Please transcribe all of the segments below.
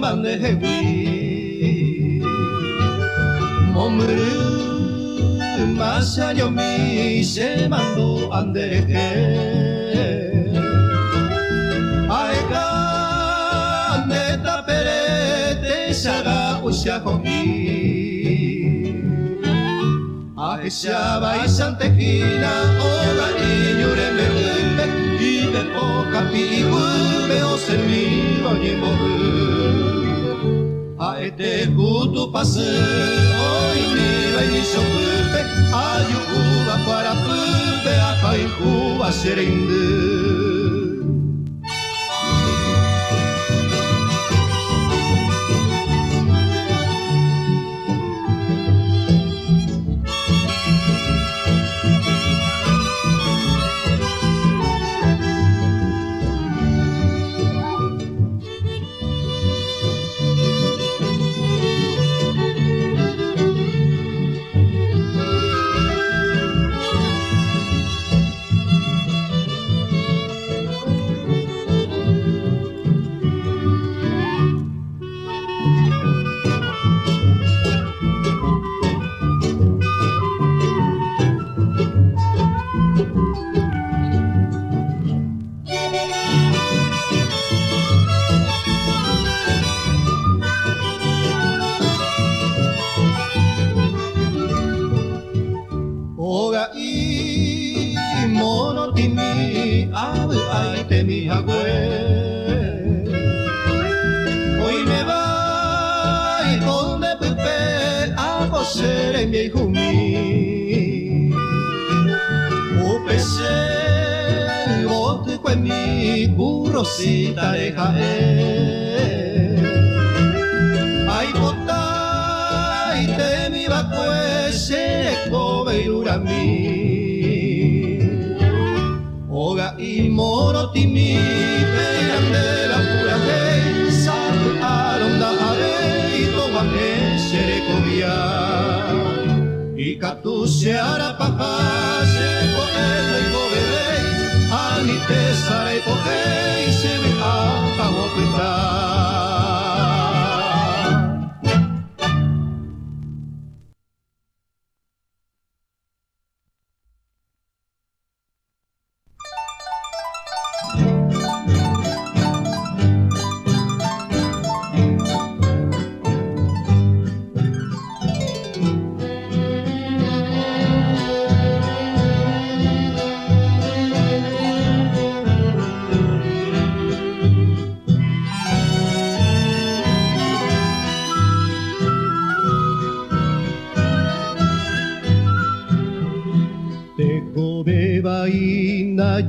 manehwi momru masanya mi se mando andere aeka neta perete saga usha hoki aesha baisan tejina oga inyure me ibe poca pigu me osemi onyimoru aete gutu pasu oi mi vai shokupe ayuba para pupe akai kuwa serinde Rosita de Jaén ay potai te mi bakue se kobe urami oga y moro timi perande la pura hey sal aronda are y toma que se recobia y catu se hará paja se pone y cobere ani te sare poke se me acabó cuenta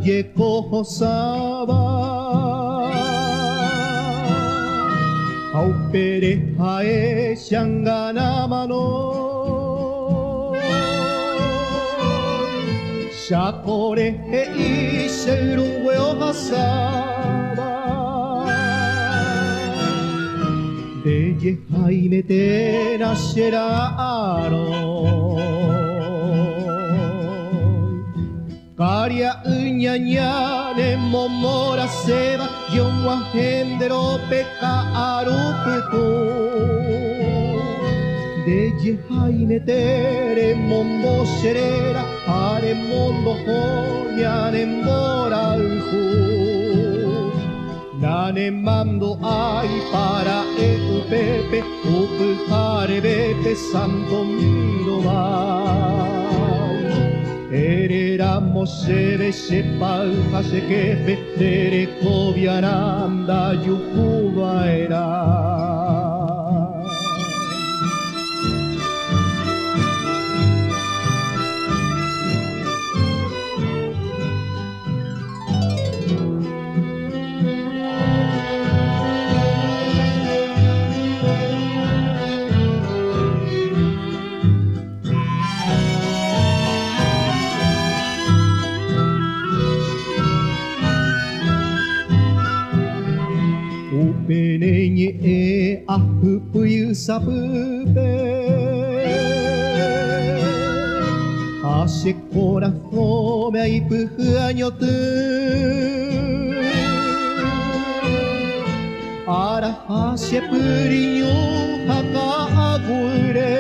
Yeko saba au pere hae shangana mano shakore e iseru weo hasaba de ye haime te nasceraro Caria uñaña de momora seba yo guajendero peca arupetu de yehaine tere mombo serera are mondo joñan en moralju nane mando ay para pepe upujare bepe santo miro Ereramos sebe se palja se quefe tere cobiaranda yucuba era Peneñe e ahupuyu sapupe Hace corazón me hay pujaño tu ara hacia puriño haka agure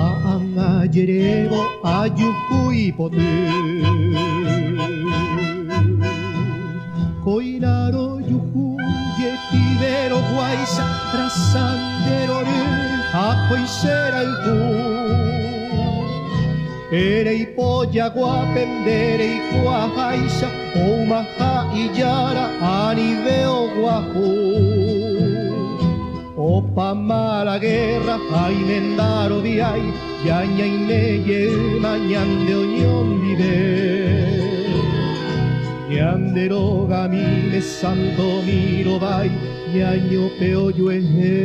aanga jerebo ayuhui potu koinaro yuhu yetibero guaisa rasanderoru akoisera el tu erei polla guapenderei guajaisa oumaha iyara aniveo guajú opa mala guerra aimendaro viai yaña y meye mañande oñón vive yandero gamine santo miro vai yaño peo yueje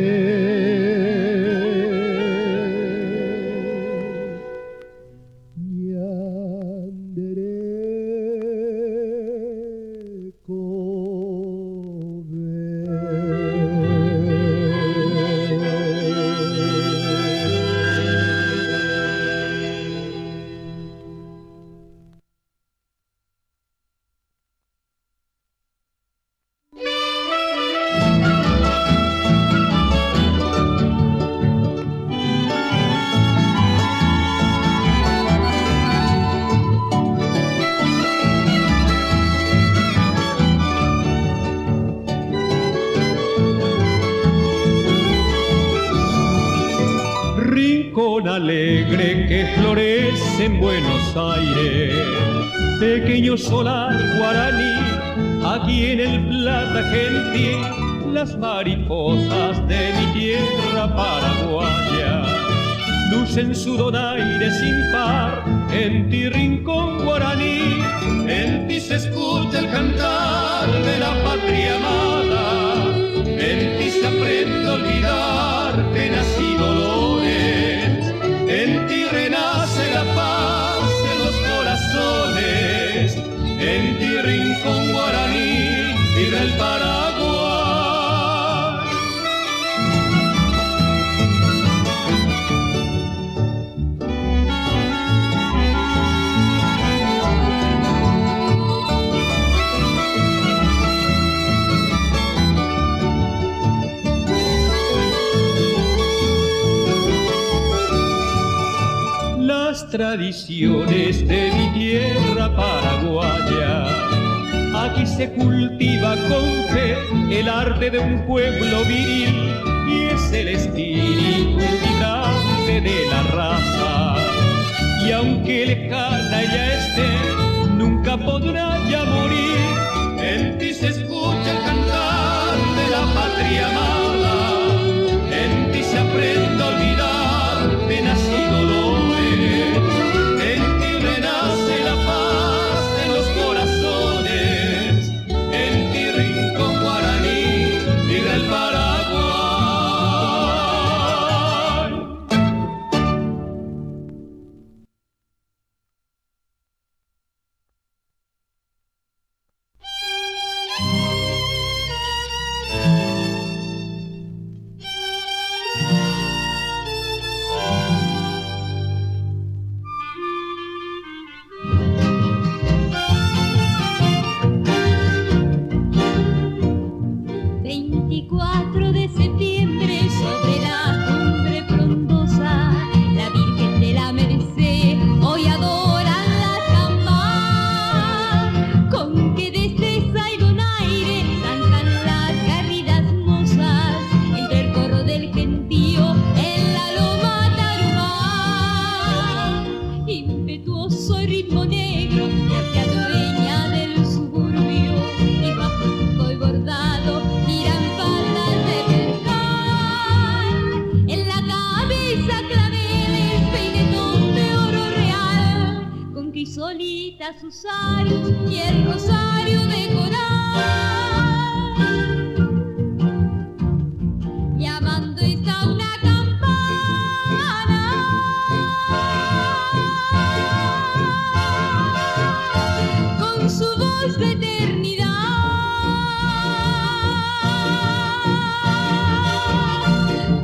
Alegre que florece en Buenos Aires, pequeño solar guaraní, aquí en el Plata gentil, las mariposas de mi tierra paraguaya lucen su donaire sin par, en ti rincón guaraní, en ti se escucha el cantar de la patria amada, en ti se aprende a olvidar penas y dolores. En ti renace la paz en los corazones, en ti rincón guaraní y del Paraguay. Tradiciones de mi tierra paraguaya, aquí se cultiva con fe el arte de un pueblo viril y es el espíritu vibrante de la raza. Y aunque lejana ella esté, nunca podrá ya morir. En ti se escucha el cantar de la patria amada, en ti se aprende a olvidar penas y dolores. Sus aros y el rosario de coral, llamando está una campana, con su voz de eternidad,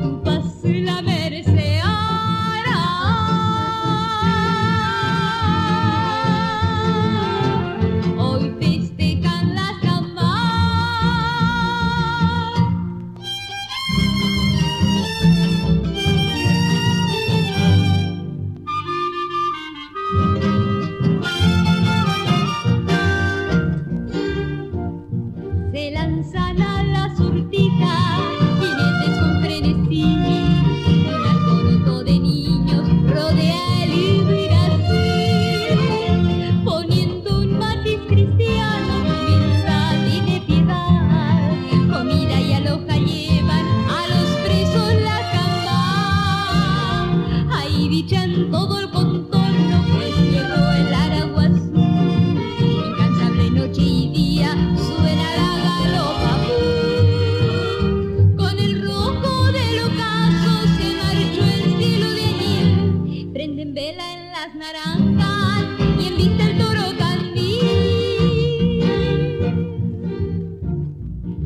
tu paz la mereceará.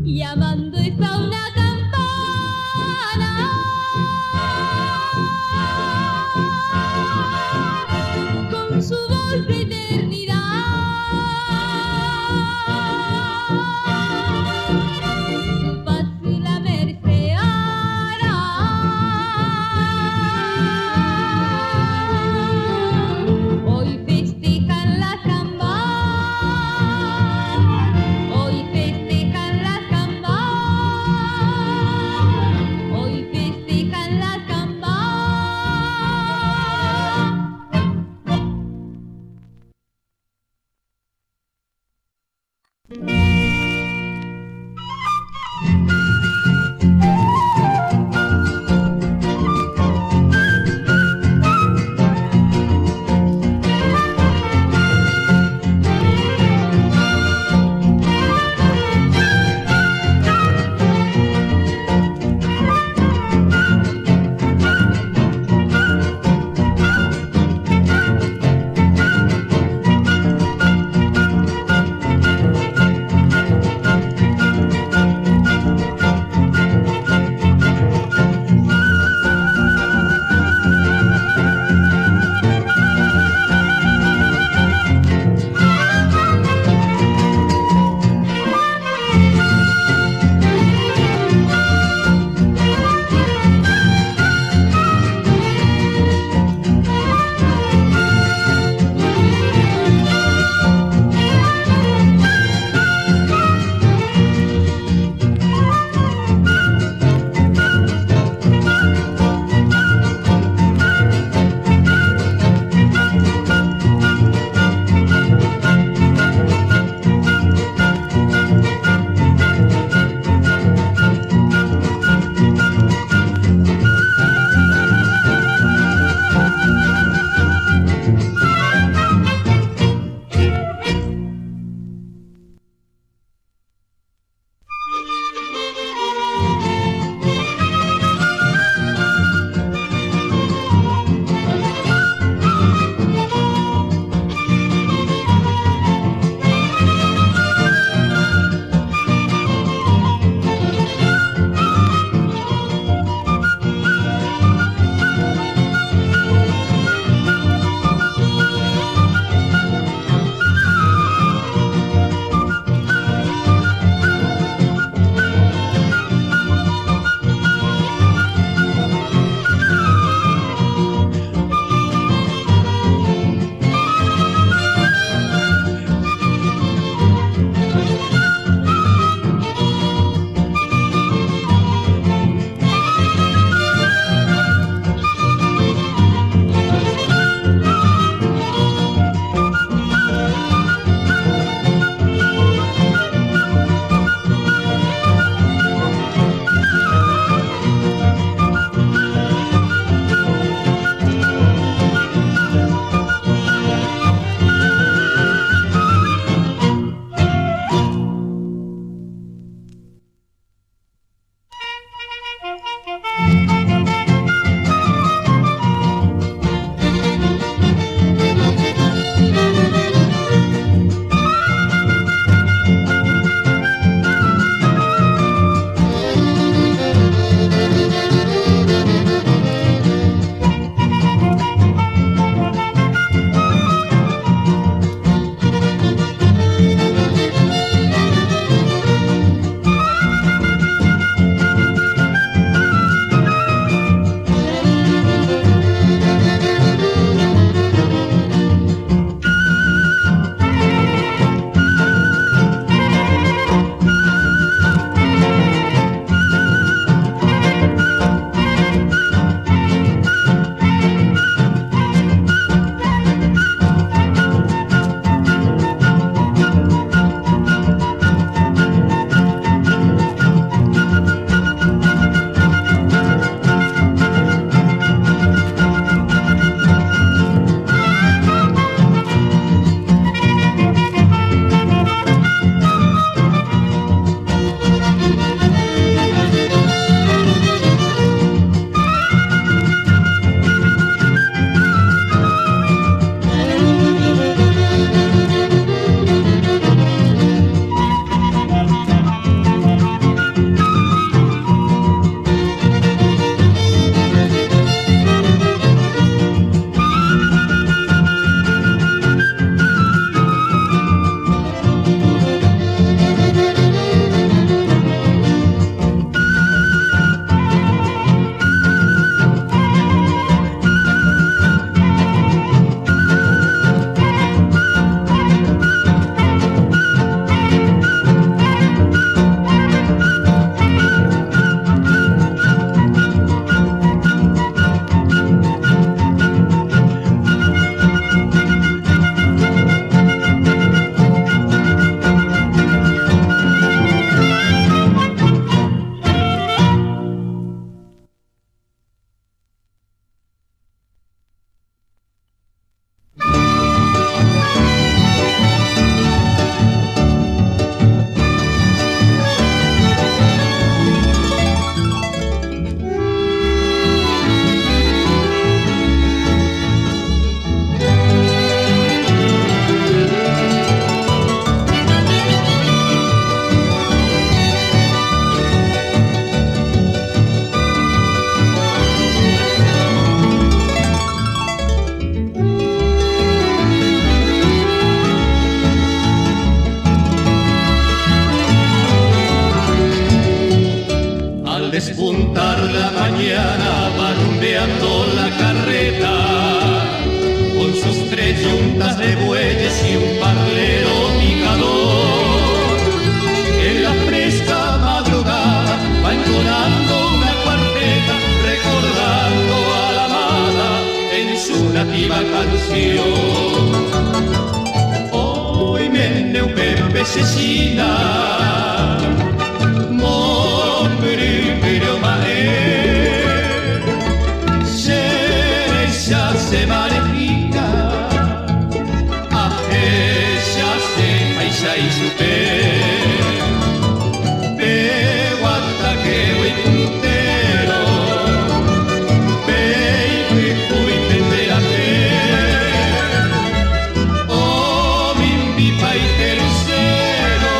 llamando es a una campana. Con su voz de eternidad, su paz y la merced hará. Hoy festejan las jambas, hoy festejan las jambas. despuntar la mañana va rumbeando la carreta, con sus 3 yuntas de bueyes y un parlero picador. En la fresca madrugada va entonando una cuarteta, recordando a la amada en su nativa canción. Hoy me neupe pececina, se marefica, ella se paisa y supe, pego hasta que voy puntero, baby, fui penderate, oh, mi pipa y te lucero,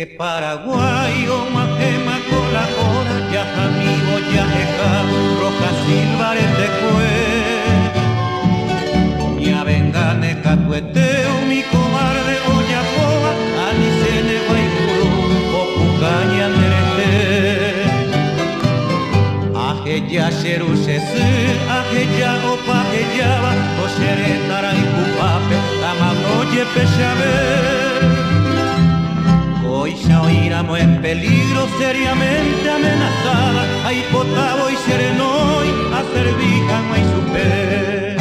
que Paraguay o Majema colabora, ya amigo ya deja roja silbarete cue. Ya vengane catueteo mi cobarde oyapoa, anisene guaicuru o cucaña merete. Aje ya xerusesi, aje ya opa ejaba, o xeretara y cupape, tamanoye pexabe. Hoy ya oíramos en peligro seriamente amenazada, hay potabo y serenoy, a servija no hay super.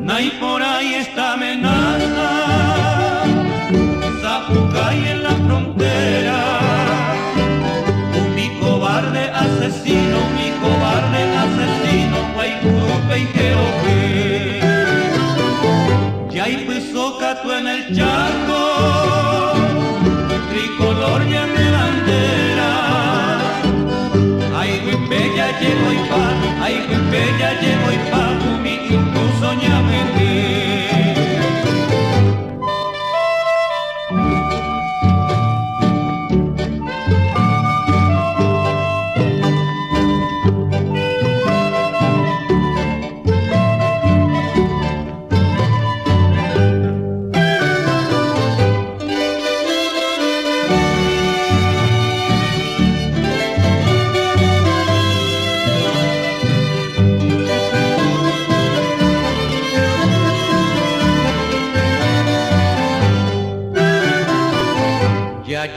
No hay por ahí esta amenaza, Zapucay en la frontera. Mi cobarde asesino, guaycurupe y querope. Ya hay pisocato en el charco, tricolor ya de bandera. Ay, Huipeya llegó y pa, ay, Huipeya llegó y pa, mi incluso ñamete.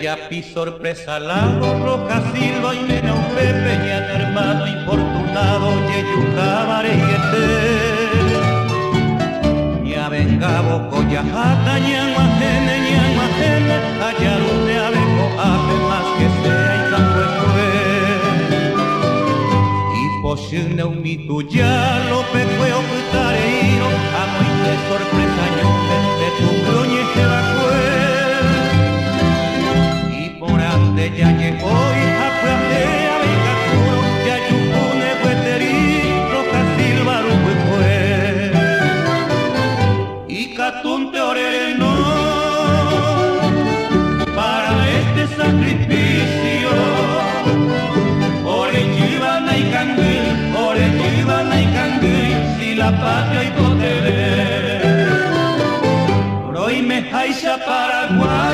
Yapi sorpresa lago, roja silva y mena un pepe, ñan hermano infortunado, yeyuca bareyete. Ña venga boco yajata, ñan majene, hallarune abejo ape más que sea y campo y poshune un mito ya lo pecueo putareiro, amo y de sorpresa ñombe, de tu groñe que va ya llegó y afuea venga curo, ya yupune hueterí, roja silva rupe fue. Y catunte oreno para este sacrificio. Orechivana y cangui, si la patria y poder. Roy me jaisa Paraguay.